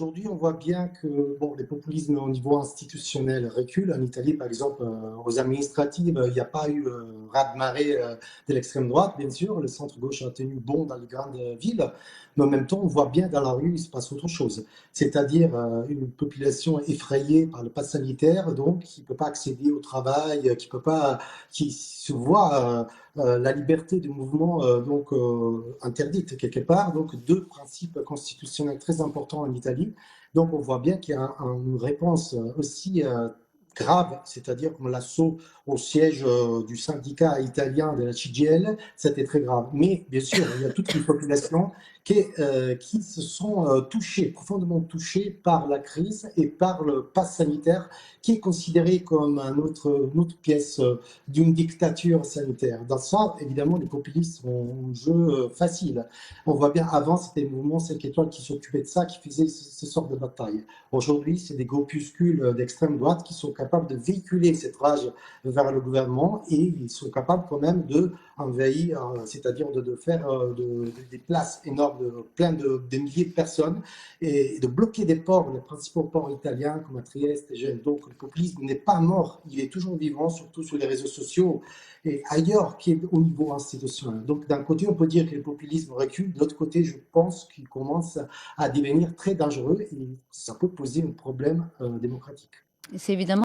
aujourd'hui, on voit bien que bon, les populismes au niveau institutionnel reculent. En Italie, par exemple, aux administratives, il n'y a pas eu raz-de-marée de l'extrême droite, bien sûr. Le centre-gauche a tenu bon dans les grandes villes. Mais en même temps, on voit bien dans la rue, il se passe autre chose. C'est-à-dire une population effrayée par le pass sanitaire, donc qui ne peut pas accéder au travail, qui se voit la liberté de mouvement interdite quelque part. Donc deux principes constitutionnels très importants en Italie. Donc on voit bien qu'il y a une réponse aussi grave, c'est-à-dire comme l'assaut au siège du syndicat italien de la CGIL, c'était très grave. Mais bien sûr, il y a toute une population qui se sont touchées, profondément touchées par la crise et par le pass sanitaire qui est considéré comme une autre pièce d'une dictature sanitaire. Dans ça, évidemment, les populistes ont un jeu facile. On voit bien, avant, c'était le mouvement 5 étoiles qui s'occupait de ça, qui faisait ce sort de bataille. Aujourd'hui, c'est des groupuscules d'extrême droite qui sont capables de véhiculer cette rage vers le gouvernement et ils sont capables quand même d'envahir, c'est-à-dire de faire des places énormes, plein de milliers de personnes et de bloquer des ports, les principaux ports italiens comme à Trieste et Gênes. Donc le populisme n'est pas mort, il est toujours vivant, surtout sur les réseaux sociaux et ailleurs qu'au niveau institutionnel. Donc d'un côté, on peut dire que le populisme recule, de l'autre côté, je pense qu'il commence à devenir très dangereux et ça peut poser un problème démocratique. C'est évidemment